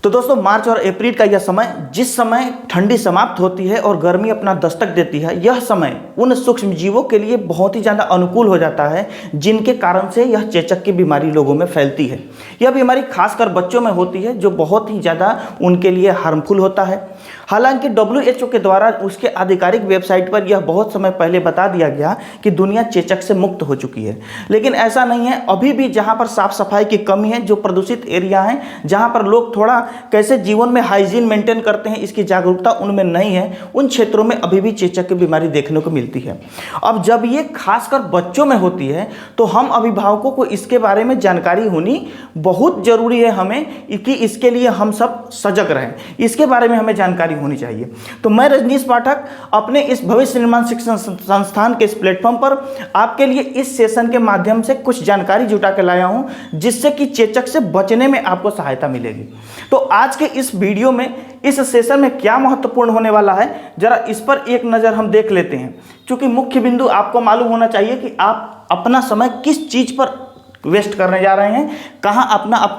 तो दोस्तों मार्च और अप्रैल का यह समय, जिस समय ठंडी समाप्त होती है और गर्मी अपना दस्तक देती है, यह समय उन सूक्ष्म जीवों के लिए बहुत ही ज़्यादा अनुकूल हो जाता है जिनके कारण से यह चेचक की बीमारी लोगों में फैलती है। यह बीमारी खासकर बच्चों में होती है जो बहुत ही ज़्यादा उनके लिए हार्मफुल होता है। हालांकि WHO के द्वारा उसके आधिकारिक वेबसाइट पर यह बहुत समय पहले बता दिया गया कि दुनिया चेचक से मुक्त हो चुकी है, लेकिन ऐसा नहीं है। अभी भी जहाँ पर साफ सफाई की कमी है, जो प्रदूषित एरिया हैं, जहाँ पर लोग थोड़ा कैसे जीवन में हाइजीन मेंटेन करते हैं इसकी जागरूकता उनमें नहीं है, उन क्षेत्रों में अभी भी चेचक की बीमारी देखने को मिलती है। अब जब ये खासकर बच्चों में होती है तो हम अभिभावकों को इसके बारे में जानकारी होनी बहुत ज़रूरी है हमें, कि इसके लिए हम सब सजग रहें, इसके बारे में हमें जानकारी होनी चाहिए। तो मैं रजनीश पाठक अपने इस भविष्य निर्माण शिक्षण संस्थान के इस प्लेटफॉर्म पर आपके लिए इस सेशन के माध्यम से कुछ जानकारी जुटा के लाया हूं, जिससे कि चेचक से बचने में आपको सहायता मिलेगी। तो आज के इस वीडियो में, इस सेशन में क्या महत्वपूर्ण होने वाला है, जरा इस पर एक नज़र हम देख लेते हैं। क्योंकि मुख्य बिंदु आपको मालूम होना चाहिए कि आप अपना समय किस चीज़ पर वेस्ट करने जा रहे हैं, कहाँ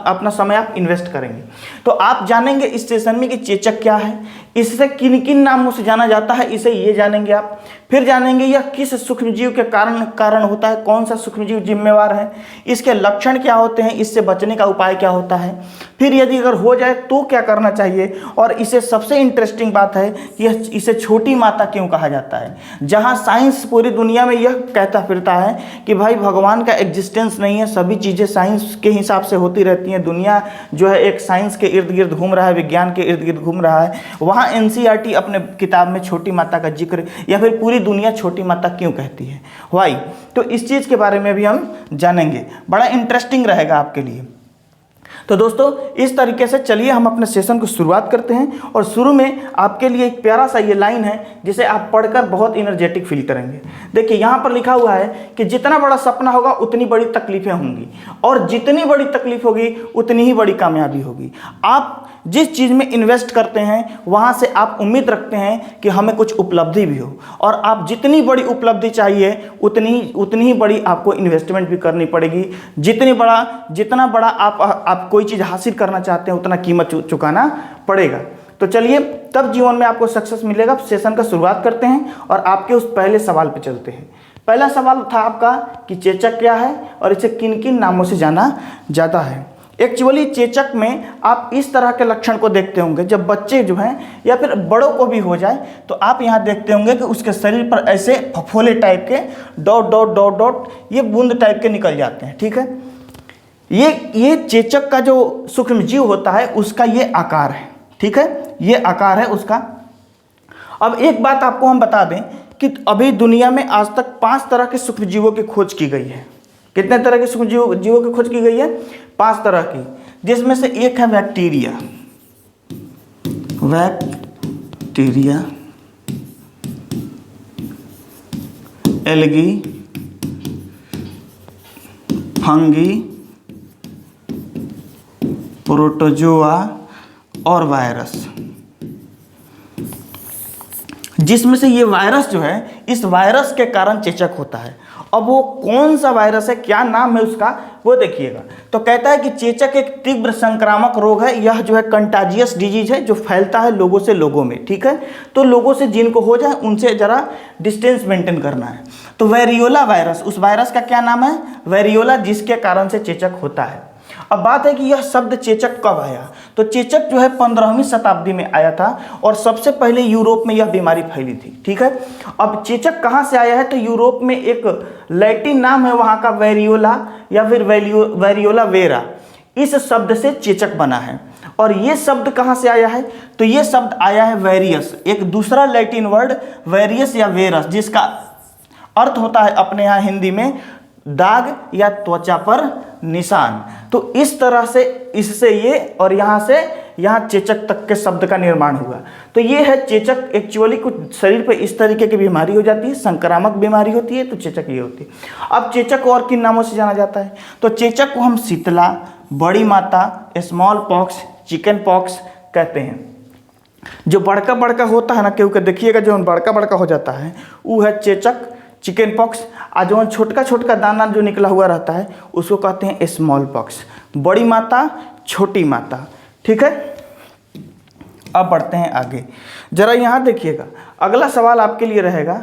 अपना समय आप इन्वेस्ट करेंगे। तो आप जानेंगे इस सेशन में कि चेचक क्या है, इससे किन किन नामों से जाना जाता है, इसे ये जानेंगे आप। फिर जानेंगे यह किस सूक्ष्मजीव के कारण होता है, कौन सा सूक्ष्मजीव जिम्मेवार है, इसके लक्षण क्या होते हैं, इससे बचने का उपाय क्या होता है, फिर यदि अगर हो जाए तो क्या करना चाहिए, और इसे सबसे इंटरेस्टिंग बात है कि इसे छोटी माता क्यों कहा जाता है। जहाँ साइंस पूरी दुनिया में यह कहता फिरता है कि भाई भगवान का एग्जिस्टेंस नहीं है, सभी चीज़ें साइंस के हिसाब से होती रहती हैं, दुनिया जो है एक साइंस के इर्द गिर्द घूम रहा है, विज्ञान के इर्द गिर्द घूम रहा है, वहाँ NCERT अपने किताब में छोटी माता का जिक्र, या फिर पूरी दुनिया छोटी माता क्यों कहती है, वाई। तो इस चीज़ के बारे में भी हम जानेंगे, बड़ा इंटरेस्टिंग रहेगा आपके लिए। तो दोस्तों इस तरीके से चलिए हम अपने सेशन को शुरुआत करते हैं। और शुरू में आपके लिए एक प्यारा सा ये लाइन है जिसे आप पढ़कर बहुत एनर्जेटिक फील करेंगे। देखिए यहाँ पर लिखा हुआ है कि जितना बड़ा सपना होगा उतनी बड़ी तकलीफें होंगी, और जितनी बड़ी तकलीफ होगी उतनी ही बड़ी कामयाबी होगी। आप जिस चीज़ में इन्वेस्ट करते हैं वहाँ से आप उम्मीद रखते हैं कि हमें कुछ उपलब्धि भी हो, और आप जितनी बड़ी उपलब्धि चाहिए उतनी ही बड़ी आपको इन्वेस्टमेंट भी करनी पड़ेगी। जितना बड़ा आप कोई चीज़ हासिल करना चाहते हैं उतना कीमत चुकाना पड़ेगा। तो चलिए तब जीवन में आपको सक्सेस मिलेगा। सेशन का शुरुआत करते हैं और आपके उस पहले सवाल पे चलते हैं। पहला सवाल था आपका कि चेचक क्या है और इसे किन किन नामों से जाना जाता है। एक्चुअली चेचक में आप इस तरह के लक्षण को देखते होंगे, जब बच्चे जो हैं या फिर बड़ों को भी हो जाए तो आप यहाँ देखते होंगे कि उसके शरीर पर ऐसे फफोले टाइप के डॉट डॉट डॉट डॉट ये बूंद टाइप के निकल जाते हैं। ठीक है, ये चेचक का जो सूक्ष्मजीव होता है उसका ये आकार है। ठीक है, ये आकार है उसका। अब एक बात आपको हम बता दें कि अभी दुनिया में आज तक 5 तरह के सूक्ष्मजीवों की खोज की गई है। कितने तरह के सूक्ष्मजीवों की खोज की गई है? 5 तरह की, जिसमें से एक है बैक्टीरिया, एल्गी, फंगी, प्रोटोजोआ और वायरस। जिसमें से ये वायरस जो है, इस वायरस के कारण चेचक होता है। अब वो कौन सा वायरस है, क्या नाम है उसका, वो देखिएगा। तो कहता है कि चेचक एक तीव्र संक्रामक रोग है। यह जो है कंटाजियस डिजीज है जो फैलता है लोगों से लोगों में। ठीक है, तो लोगों से जिनको हो जाए उनसे जरा डिस्टेंस मेंटेन करना है। तो वेरियोला वायरस, उस वायरस का क्या नाम है? वेरियोला, जिसके कारण से चेचक होता है। अब बात है कि यह शब्द चेचक कब आया। तो चेचक जो है 15वीं शताब्दी में आया था और सबसे पहले यूरोप में यह बीमारी फैली थी। ठीक है, अब चेचक कहाँ से आया है? तो यूरोप में एक लैटिन नाम है वहाँ का वेरियोला या फिर वेरियोला वेरा, इस शब्द से चेचक बना है। और ये शब्द कहाँ से आया है? तो ये शब्द आया है वेरियस, एक दूसरा लैटिन वर्ड वेरियस या वेरस, जिसका अर्थ होता है अपने यहाँ हिंदी में दाग या त्वचा पर निशान। तो इस तरह से इससे ये और यहाँ चेचक तक के शब्द का निर्माण हुआ। तो ये है चेचक। एक्चुअली कुछ शरीर पे इस तरीके की बीमारी हो जाती है, संक्रामक बीमारी होती है, तो चेचक ये होती है। अब चेचक और किन नामों से जाना जाता है? तो चेचक को हम शीतला, बड़ी माता, स्मॉल पॉक्स, चिकन पॉक्स कहते हैं। जो बड़का होता है ना, क्योंकि देखिएगा जो बड़का हो जाता है वो है चेचक, चिकन पॉक्स। और जो छोटका दाना जो निकला हुआ रहता है उसको कहते हैं स्मॉल पॉक्स। बड़ी माता, छोटी माता। ठीक है, अब बढ़ते हैं आगे, जरा यहाँ देखिएगा, अगला सवाल आपके लिए रहेगा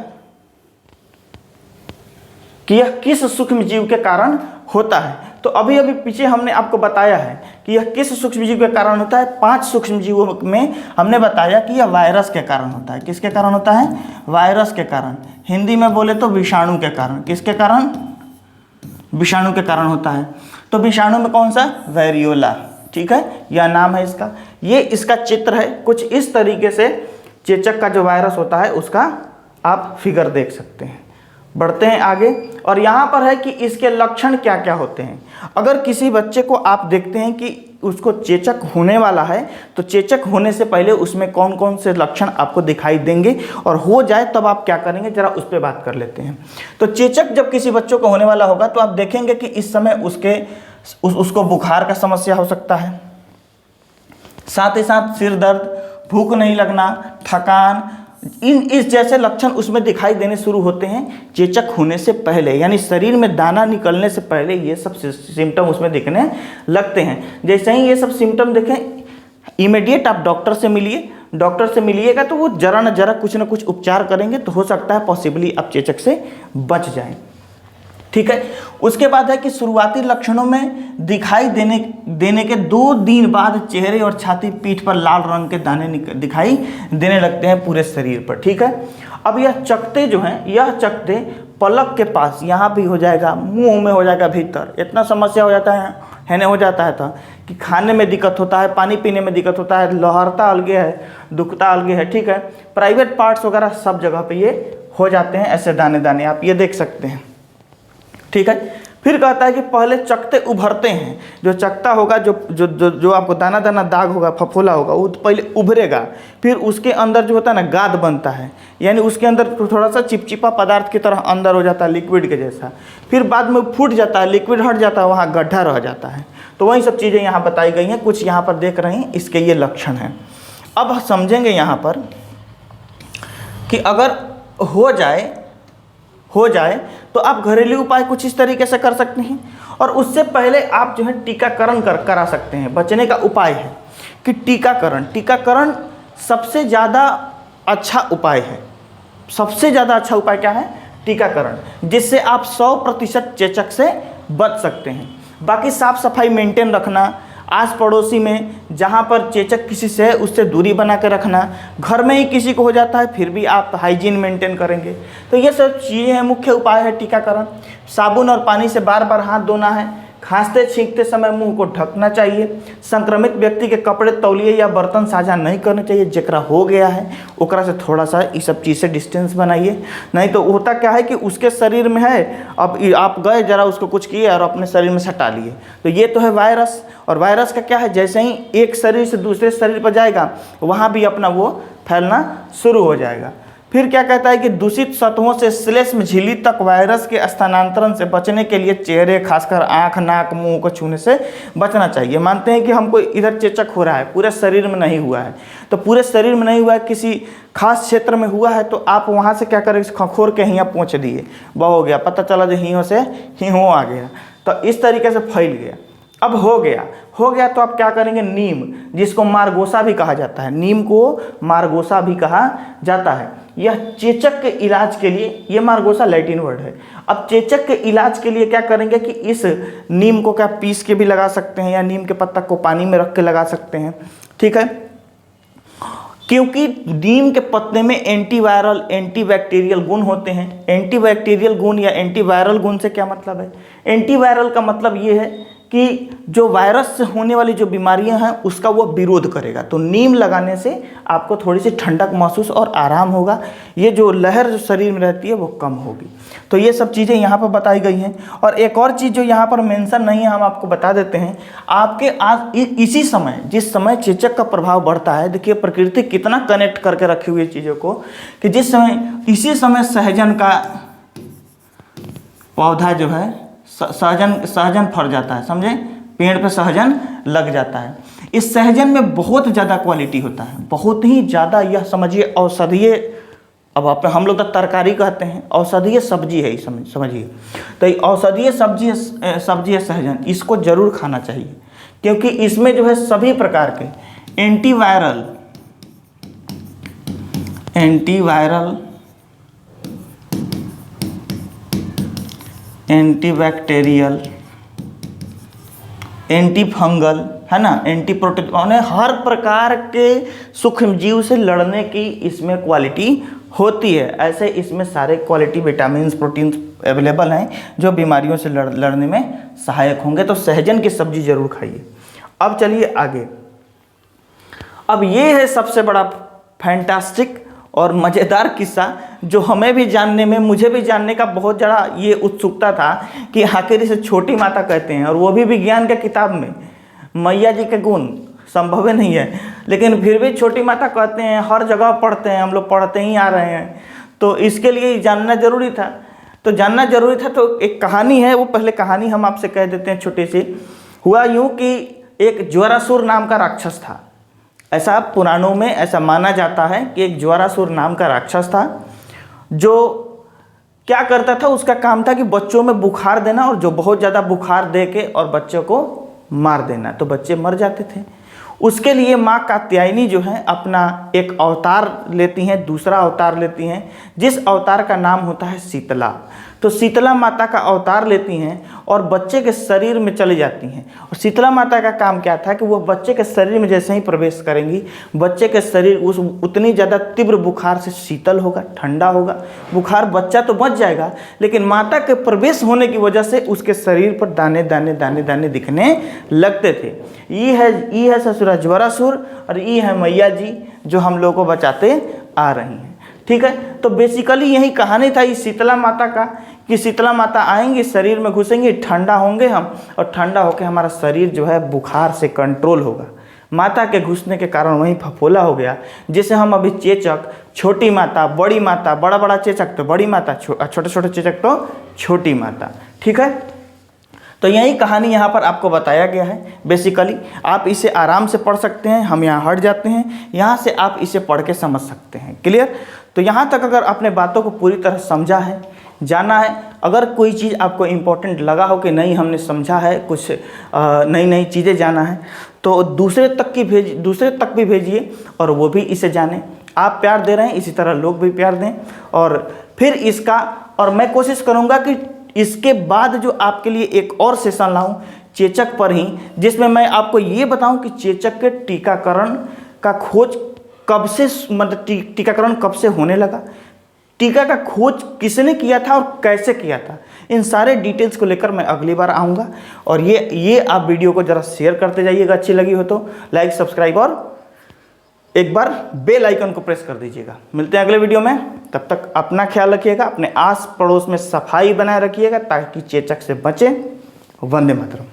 कि यह किस सूक्ष्म जीव के कारण होता है। तो अभी अभी पीछे हमने आपको बताया है कि यह किस सूक्ष्म जीव के कारण होता है। 5 सूक्ष्म जीवों में हमने बताया कि यह वायरस के कारण होता है। किसके कारण होता है? वायरस के कारण। हिंदी में बोले तो विषाणु के कारण। किसके कारण? विषाणु के कारण होता है। तो विषाणु में कौन सा? वेरियोला। ठीक है, यह नाम है इसका। ये इसका चित्र है, कुछ इस तरीके से चेचक का जो वायरस होता है उसका आप फिगर देख सकते हैं। बढ़ते हैं आगे, और यहाँ पर है कि इसके लक्षण क्या क्या होते हैं। अगर किसी बच्चे को आप देखते हैं कि उसको चेचक होने वाला है, तो चेचक होने से पहले उसमें कौन कौन से लक्षण आपको दिखाई देंगे, और हो जाए तब आप क्या करेंगे, जरा उस पर बात कर लेते हैं। तो चेचक जब किसी बच्चों को होने वाला होगा तो आप देखेंगे कि इस समय उसको बुखार का समस्या हो सकता है, साथ ही साथ सिर दर्द, भूख नहीं लगना, थकान, इस जैसे लक्षण उसमें दिखाई देने शुरू होते हैं चेचक होने से पहले, यानी शरीर में दाना निकलने से पहले ये सब सिम्टम उसमें दिखने लगते हैं। जैसे ही ये सब सिम्टम देखें, इमीडिएट आप डॉक्टर से मिलिए। डॉक्टर से मिलिएगा तो वो जरा न जरा कुछ न कुछ उपचार करेंगे, तो हो सकता है पॉसिबली आप चेचक से बच जाएं। ठीक है, उसके बाद है कि शुरुआती लक्षणों में दिखाई देने के 2 दिन बाद चेहरे और छाती, पीठ पर लाल रंग के दाने दिखाई देने लगते हैं पूरे शरीर पर। ठीक है, अब यह चकते जो हैं, यह चकते पलक के पास यहाँ भी हो जाएगा, मुंह में हो जाएगा, भीतर इतना समस्या हो जाता है नहीं हो जाता है था कि खाने में दिक्कत होता है, पानी पीने में दिक्कत होता है, लहरता अलगे है, दुखता अलगे है। ठीक है, प्राइवेट पार्ट्स वगैरह सब जगह पे ये हो जाते हैं ऐसे दाने दाने, आप ये देख सकते हैं। ठीक है, फिर कहता है कि पहले चकते उभरते हैं। जो चकता होगा, जो आपको दाना दाना दाग होगा, फफोला होगा, वो पहले उभरेगा, फिर उसके अंदर जो होता है ना गाद बनता है, यानी उसके अंदर थोड़ा सा चिपचिपा पदार्थ की तरह अंदर हो जाता है, लिक्विड के जैसा। फिर बाद में फूट जाता है, लिक्विड हट जाता है, वहाँ गड्ढा रह जाता है। तो वही सब चीज़ें यहाँ बताई गई हैं, कुछ यहाँ पर देख रहे हैं, इसके ये लक्षण हैं। अब समझेंगे यहाँ पर कि अगर हो जाए तो आप घरेलू उपाय कुछ इस तरीके से कर सकते हैं, और उससे पहले आप जो है टीकाकरण करा सकते हैं। बचने का उपाय है कि टीकाकरण सबसे ज़्यादा अच्छा उपाय है। सबसे ज़्यादा अच्छा उपाय क्या है? टीकाकरण, जिससे आप 100% चेचक से बच सकते हैं। बाकी साफ सफाई मेंटेन रखना, आस पड़ोसी में जहाँ पर चेचक किसी से है उससे दूरी बना के रखना, घर में ही किसी को हो जाता है फिर भी आप हाइजीन मेंटेन करेंगे। तो ये सब चीज़ें हैं, मुख्य उपाय है टीकाकरण। साबुन और पानी से बार बार हाथ धोना है, खांसते छींकते समय मुंह को ढकना चाहिए। संक्रमित व्यक्ति के कपड़े, तौलिए या बर्तन साझा नहीं करने चाहिए। जेकरा हो गया है ओकरा से थोड़ा सा इस सब चीज़ से डिस्टेंस बनाइए, नहीं तो होता क्या है कि उसके शरीर में है, अब आप गए जरा उसको कुछ किए और अपने शरीर में सटा लिए। तो ये तो है वायरस, और वायरस का क्या है, जैसे ही एक शरीर से दूसरे शरीर पर जाएगा वहाँ भी अपना वो फैलना शुरू हो जाएगा। फिर क्या कहता है कि दूषित सतहों से श्लेष्म झिल्ली तक वायरस के स्थानांतरण से बचने के लिए चेहरे, खासकर आंख, नाक, मुंह को छूने से बचना चाहिए। मानते हैं कि हमको इधर चेचक हो रहा है, पूरे शरीर में नहीं हुआ है, तो पूरे शरीर में नहीं हुआ है, किसी खास क्षेत्र में हुआ है, तो आप वहाँ से क्या करें, खखोर के हियाँ पहुँच दिए, वह हो गया, पता चला जो हियों से हिहो आ गया, तो इस तरीके से फैल गया। अब हो गया तो आप क्या करेंगे, नीम, जिसको मारगोसा भी कहा जाता है, नीम को मारगोसा भी कहा जाता है। यह चेचक के इलाज के लिए, ये मारगोसा लैटिन वर्ड है। अब चेचक के इलाज के लिए क्या करेंगे कि इस नीम को क्या पीस के भी लगा सकते हैं, या नीम के पत्ता को पानी में रख के लगा सकते हैं। ठीक है, क्योंकि नीम के पत्ते में एंटीवायरल, एंटीबैक्टीरियल गुण होते हैं। एंटीबैक्टीरियल गुण या एंटीवायरल गुण से क्या मतलब है? एंटीवायरल का मतलब ये है कि जो वायरस से होने वाली जो बीमारियां हैं उसका वो विरोध करेगा। तो नीम लगाने से आपको थोड़ी सी ठंडक महसूस और आराम होगा, ये जो लहर जो शरीर में रहती है वो कम होगी। तो ये सब चीज़ें यहाँ पर बताई गई हैं। और एक और चीज़ जो यहाँ पर मेंशन नहीं है, हम आपको बता देते हैं। आपके आज इसी समय, जिस समय चेचक का प्रभाव बढ़ता है, देखिए प्रकृति कितना कनेक्ट करके रखी हुई है चीज़ों को, कि जिस समय, इसी समय सहजन का पौधा जो है, सहजन फर जाता है, समझे, पेड़ पे सहजन लग जाता है। इस सहजन में बहुत ज़्यादा क्वालिटी होता है, बहुत ही ज़्यादा, यह समझिए औषधीय, अब हम लोग तो तरकारी कहते हैं, औषधीय सब्जी है, समझिए। तो ये औषधीय सब्जी है सहजन, इसको जरूर खाना चाहिए, क्योंकि इसमें जो है सभी प्रकार के antiviral, antiviral, antibacterial, anti fungal, है ना, एंटी प्रोटेक्ट, हर प्रकार के सूक्ष्म जीव से लड़ने की इसमें क्वालिटी होती है। ऐसे इसमें सारे क्वालिटी विटामिन प्रोटीन्स अवेलेबल हैं जो बीमारियों से लड़ने में सहायक होंगे। तो सहजन की सब्जी जरूर खाइए। अब चलिए आगे। अब ये है सबसे बड़ा फैंटास्टिक और मज़ेदार किस्सा जो हमें भी जानने में, मुझे भी जानने का बहुत ज़्यादा ये उत्सुकता था कि आखिर इसे छोटी माता कहते हैं, और वो भी विज्ञान के किताब में। मैया जी के गुण संभव ही नहीं है, लेकिन फिर भी छोटी माता कहते हैं, हर जगह पढ़ते हैं, हम लोग पढ़ते ही आ रहे हैं, तो इसके लिए जानना जरूरी था। तो जानना जरूरी था, तो एक कहानी है, वो पहले कहानी हम आपसे कह देते हैं छोटी सी। हुआ यूँ कि एक ज्वरासुर नाम का राक्षस था। ऐसा पुराणों में ऐसा माना जाता है कि एक ज्वरासुर नाम का राक्षस था जो क्या करता था, उसका काम था कि बच्चों में बुखार देना, और जो बहुत ज़्यादा बुखार दे के और बच्चों को मार देना, तो बच्चे मर जाते थे। उसके लिए माँ कात्यायनी जो है अपना एक अवतार लेती हैं, दूसरा अवतार लेती हैं, जिस अवतार का नाम होता है शीतला। तो शीतला माता का अवतार लेती हैं और बच्चे के शरीर में चली जाती हैं। और शीतला माता का काम क्या था कि वो बच्चे के शरीर में जैसे ही प्रवेश करेंगी, बच्चे के शरीर उस उतनी ज़्यादा तीव्र बुखार से शीतल होगा, ठंडा होगा। बुखार बच्चा तो बच जाएगा, लेकिन माता के प्रवेश होने की वजह से उसके शरीर पर दाने दाने दाने दाने दिखने लगते थे। ये है ससुरा ज्वरासुर, और ये है मैया जी जो हम लोगों को बचाते आ रही हैं। ठीक है, तो बेसिकली यही कहानी था इस शीतला माता का, कि शीतला माता आएंगी, शरीर में घुसेंगी, ठंडा होंगे हम, और ठंडा होकर हमारा शरीर जो है बुखार से कंट्रोल होगा। माता के घुसने के कारण वहीं फफोला हो गया, जिसे हम अभी चेचक, छोटी माता, बड़ी माता, बड़ा बड़ा चेचक तो बड़ी माता, छोटे छोटे चेचक तो छोटी माता। ठीक है, तो यही कहानी यहाँ पर आपको बताया गया है। बेसिकली आप इसे आराम से पढ़ सकते हैं, हम यहाँ हट जाते हैं, यहाँ से आप इसे पढ़ के समझ सकते हैं। क्लियर? तो यहाँ तक अगर आपने बातों को पूरी तरह समझा है, जाना है, अगर कोई चीज़ आपको इम्पोर्टेंट लगा हो कि नहीं हमने समझा है, कुछ नई नई चीज़ें जाना है, तो दूसरे तक भी भेजिए और वो भी इसे जाने। आप प्यार दे रहे हैं, इसी तरह लोग भी प्यार दें। और फिर इसका, और मैं कोशिश करूँगा कि इसके बाद जो आपके लिए एक और सेशन लाऊं चेचक पर ही, जिसमें मैं आपको ये बताऊं कि चेचक के टीकाकरण का खोज कब से, मतलब टीकाकरण कब से होने लगा, टीका का खोज किसने किया था और कैसे किया था। इन सारे डिटेल्स को लेकर मैं अगली बार आऊँगा। और ये आप वीडियो को ज़रा शेयर करते जाइएगा, अच्छी लगी हो तो लाइक, सब्सक्राइब और एक बार बेल आइकन को प्रेस कर दीजिएगा। मिलते हैं अगले वीडियो में, तब तक अपना ख्याल रखिएगा, अपने आस पड़ोस में सफाई बनाए रखिएगा ताकि चेचक से बचें। वंदे मातरम।